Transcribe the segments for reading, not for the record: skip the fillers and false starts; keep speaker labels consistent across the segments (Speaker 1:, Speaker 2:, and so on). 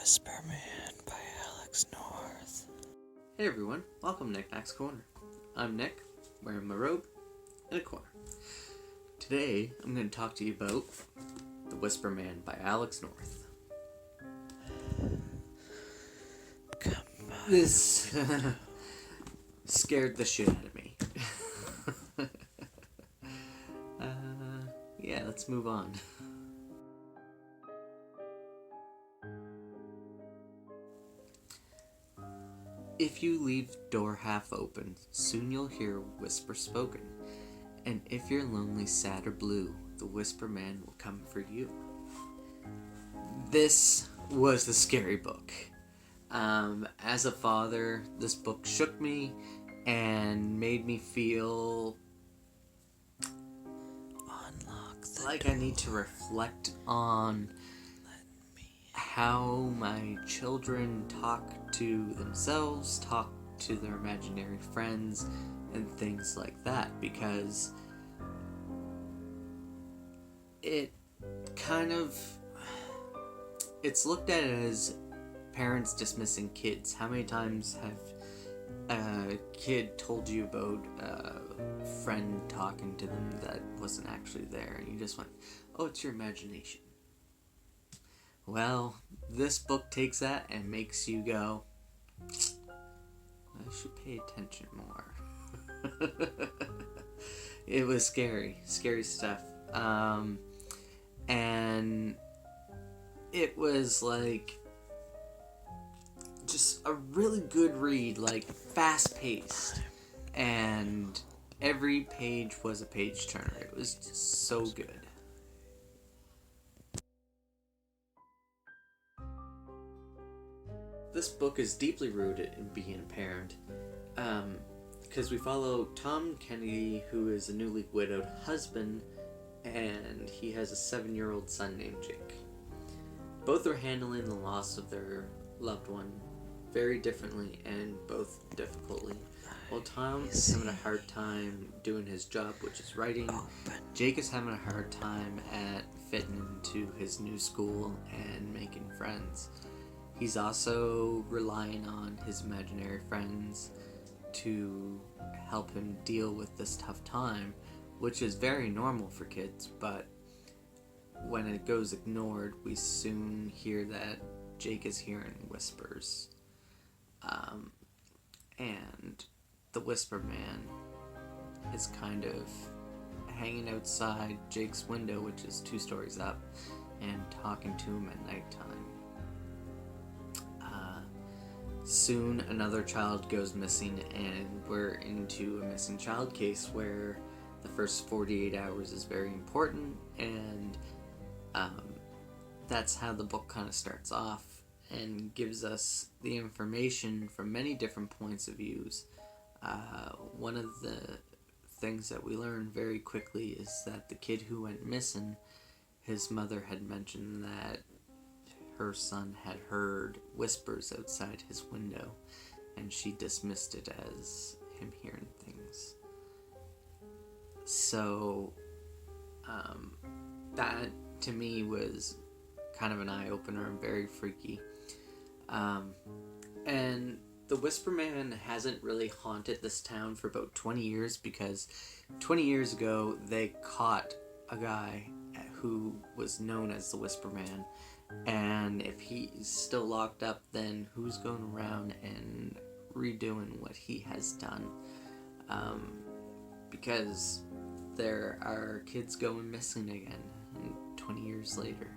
Speaker 1: Whisper Man by Alex North.
Speaker 2: Hey everyone, welcome to Nick's Corner. I'm Nick, wearing my robe in a corner. Today, I'm going to talk to you about The Whisper Man by Alex North. This scared the shit out of me. Yeah, let's move on. If you leave door half open, soon you'll hear whisper spoken. And if you're lonely, sad, or blue, the Whisper Man will come for you. This was the scary book. As a father, this book shook me and made me feel like I need to reflect on how my children talk to themselves, talk to their imaginary friends, and things like that, because it's looked at as parents dismissing kids. How many times have a kid told you about a friend talking to them that wasn't actually there, and you just went, oh, it's your imagination? Well, this book takes that and makes you go, I should pay attention more. It was scary stuff. And it was like just a really good read, like fast paced, and every page was a page turner. It was just so good. This book is deeply rooted in being a parent, because we follow Tom Kennedy, who is a newly widowed husband, and he has a 7-year-old son named Jake. Both are handling the loss of their loved one very differently and both difficultly. While Tom is having a hard time doing his job, which is writing, Jake is having a hard time at fitting into his new school and making friends. He's also relying on his imaginary friends to help him deal with this tough time, which is very normal for kids, but when it goes ignored, we soon hear that Jake is hearing whispers. And the Whisper Man is kind of hanging outside Jake's window, which is 2 stories up, and talking to him at nighttime. Soon another child goes missing, and we're into a missing child case where the first 48 hours is very important, and that's how the book kind of starts off and gives us the information from many different points of views. One of the things that we learn very quickly is that the kid who went missing, his mother had mentioned that her son had heard whispers outside his window, and she dismissed it as him hearing things. So, that to me was kind of an eye-opener and very freaky. And the Whisper Man hasn't really haunted this town for about 20 years, because 20 years ago they caught a guy who was known as the Whisper Man. And if he's still locked up, then who's going around and redoing what he has done? Because there are kids going missing again 20 years later.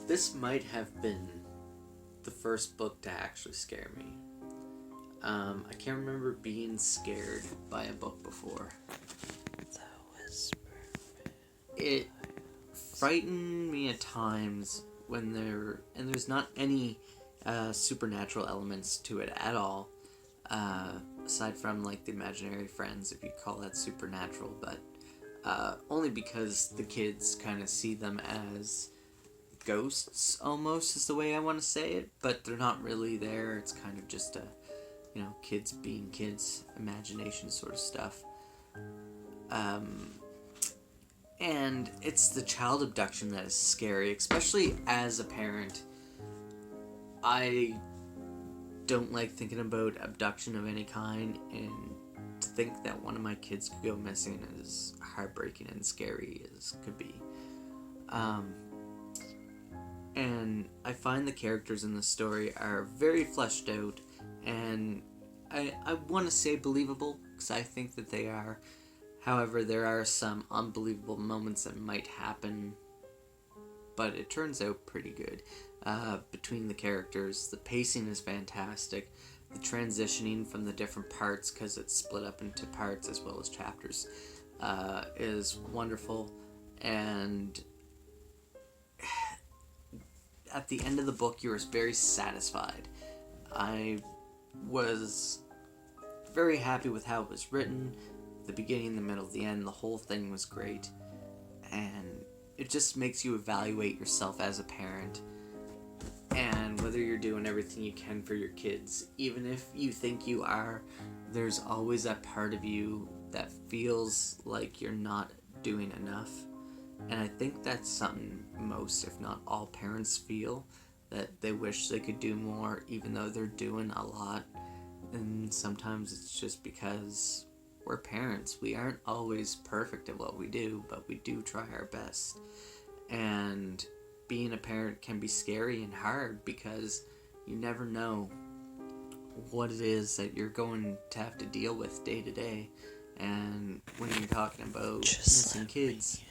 Speaker 2: This might have been the first book to actually scare me. I can't remember being scared by a book before. It frightened me at times when there's not any supernatural elements to it at all, aside from like the imaginary friends, if you call that supernatural, but only because the kids kind of see them as ghosts, almost, is the way I want to say it, but they're not really there. It's kind of just kids being kids, imagination sort of stuff. And it's the child abduction that is scary, especially as a parent. I don't like thinking about abduction of any kind, and to think that one of my kids could go missing is heartbreaking and scary as could be. And I find the characters in the story are very fleshed out, and I want to say believable, because I think that they are. However, there are some unbelievable moments that might happen, but it turns out pretty good. Between the characters, the pacing is fantastic. The transitioning from the different parts, because it's split up into parts as well as chapters, is wonderful. And at the end of the book, you were very satisfied. I was very happy with how it was written. The beginning, the middle, the end, the whole thing was great. And it just makes you evaluate yourself as a parent, and whether you're doing everything you can for your kids. Even if you think you are, there's always that part of you that feels like you're not doing enough. And I think that's something most, if not all, parents feel, that they wish they could do more even though they're doing a lot. And sometimes it's just because we're parents. We aren't always perfect at what we do, but we do try our best. And being a parent can be scary and hard, because you never know what it is that you're going to have to deal with day to day. And when you're talking about missing kids,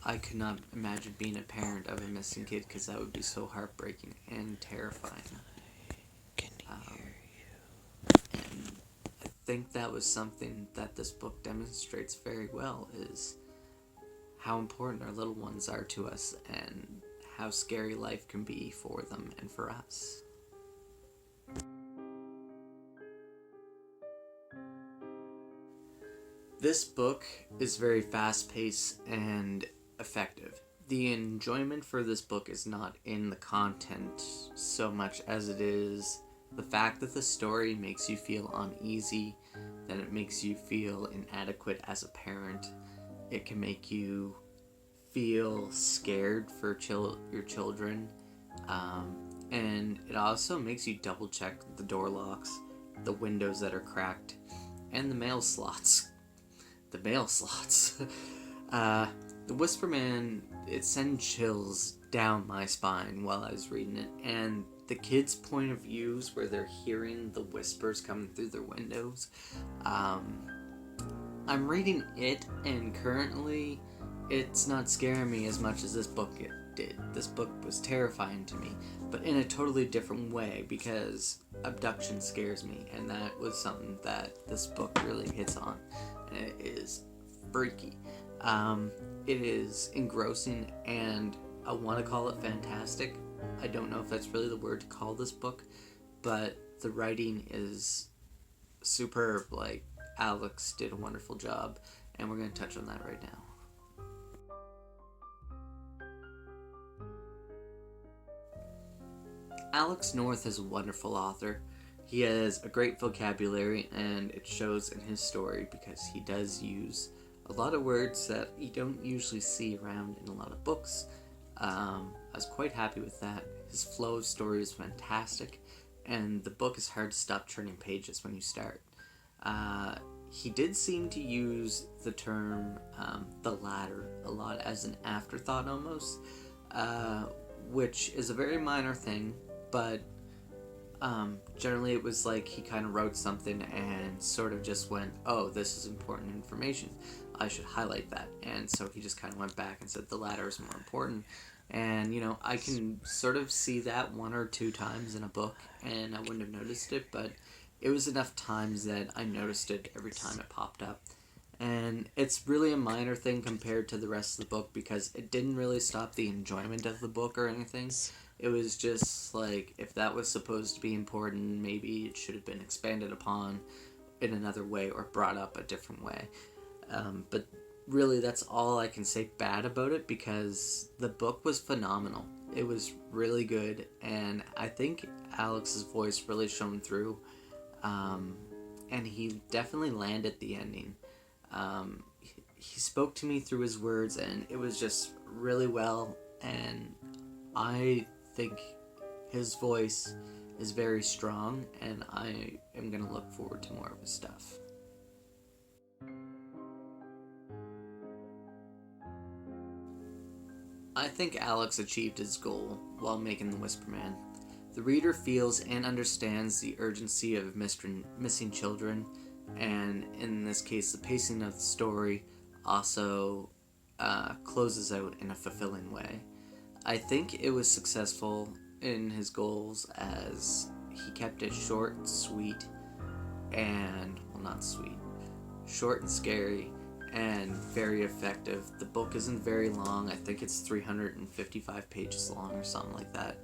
Speaker 2: I could not imagine being a parent of a missing kid, because that would be so heartbreaking and terrifying. And I think that was something that this book demonstrates very well, is how important our little ones are to us, and how scary life can be for them and for us. This book is very fast-paced and effective. The enjoyment for this book is not in the content so much as it is the fact that the story makes you feel uneasy, that it makes you feel inadequate as a parent. It can make you feel scared for your children, and it also makes you double check the door locks, the windows that are cracked, and the mail slots. The Whisperman, it sent chills down my spine while I was reading it, and the kids' point of views where they're hearing the whispers coming through their windows. I'm reading it, and currently it's not scaring me as much as this book did. This book was terrifying to me, but in a totally different way, because abduction scares me, and that was something that this book really hits on. And it is freaky. It is engrossing, and I want to call it fantastic. I don't know if that's really the word to call this book, but the writing is superb. Like, Alex did a wonderful job, and we're going to touch on that right now. Alex North is a wonderful author. He has a great vocabulary, and it shows in his story, because he does use a lot of words that you don't usually see around in a lot of books. I was quite happy with that. His flow of story is fantastic, and the book is hard to stop turning pages when you start. He did seem to use the term the ladder a lot as an afterthought almost, which is a very minor thing, but generally it was like he kind of wrote something and sort of just went, oh, this is important information, I should highlight that. And so he just kind of went back and said the ladder is more important. And, you know, I can sort of see that one or two times in a book, and I wouldn't have noticed it, but it was enough times that I noticed it every time it popped up. And it's really a minor thing compared to the rest of the book, because it didn't really stop the enjoyment of the book or anything. It was just like, if that was supposed to be important, maybe it should have been expanded upon in another way or brought up a different way. But really, that's all I can say bad about it, because the book was phenomenal. It was really good, and I think Alex's voice really shone through, and he definitely landed the ending. he spoke to me through his words, and it was just really well, and I think his voice is very strong, and I am going to look forward to more of his stuff. I think Alex achieved his goal while making The Whisper Man. The reader feels and understands the urgency of missing children, and in this case, the pacing of the story also closes out in a fulfilling way. I think it was successful in his goals as he kept it short, sweet, and, well, not sweet, short and scary, and very effective. The book isn't very long. I think it's 355 pages long or something like that.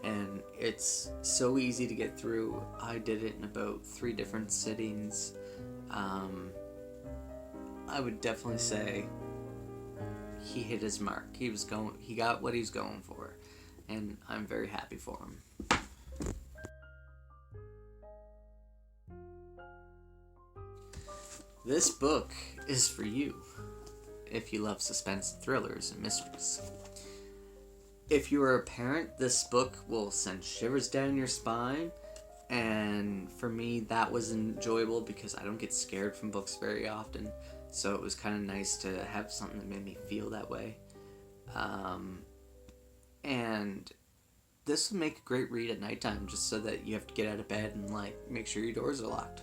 Speaker 2: And it's so easy to get through. I did it in about 3 different sittings. I would definitely say he hit his mark. He got what he was going for, and I'm very happy for him. This book is for you if you love suspense, thrillers, and mysteries. If you are a parent, this book will send shivers down your spine, and for me that was enjoyable because I don't get scared from books very often, so it was kind of nice to have something that made me feel that way. And this would make a great read at nighttime, just so that you have to get out of bed and make sure your doors are locked.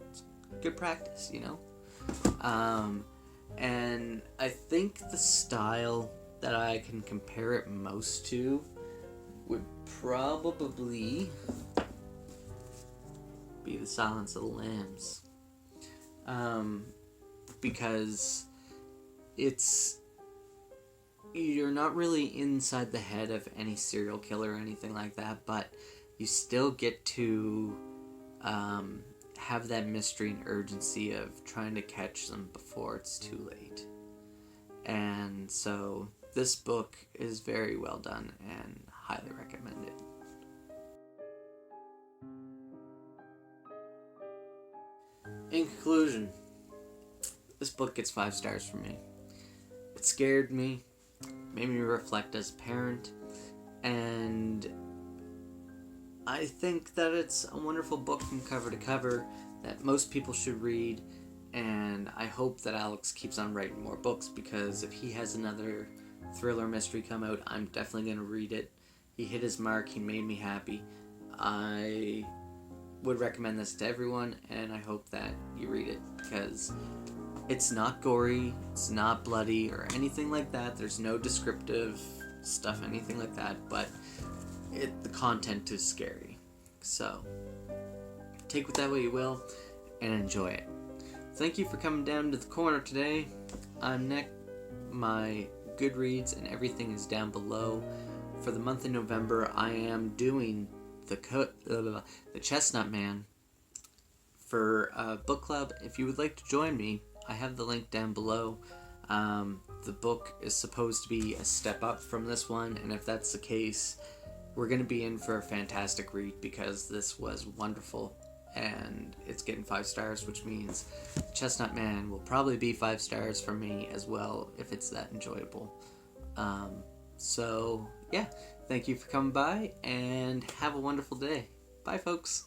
Speaker 2: It's good practice, you know? And I think the style that I can compare it most to would probably be The Silence of the Lambs. Because you're not really inside the head of any serial killer or anything like that, but you still get to have that mystery and urgency of trying to catch them before it's too late. And so this book is very well done and highly recommended. In conclusion, this book gets 5 stars from me. It scared me, made me reflect as a parent, and I think that it's a wonderful book from cover to cover that most people should read, and I hope that Alex keeps on writing more books, because if he has another thriller mystery come out, I'm definitely going to read it. He hit his mark, he made me happy. I would recommend this to everyone, and I hope that you read it, because it's not gory, it's not bloody or anything like that. There's no descriptive stuff, anything like that, but the content is scary. So take with that what you will and enjoy it. Thank you for coming down to the corner today. I'm Nick. My Goodreads and everything is down below. For the month of November, I am doing the Chestnut Man for a book club. If you would like to join me, I have the link down below. The book is supposed to be a step up from this one, and if that's the case, we're going to be in for a fantastic read, because this was wonderful, and it's getting 5 stars, which means Chestnut Man will probably be 5 stars for me as well, if it's that enjoyable. So yeah, thank you for coming by, and have a wonderful day. Bye, folks.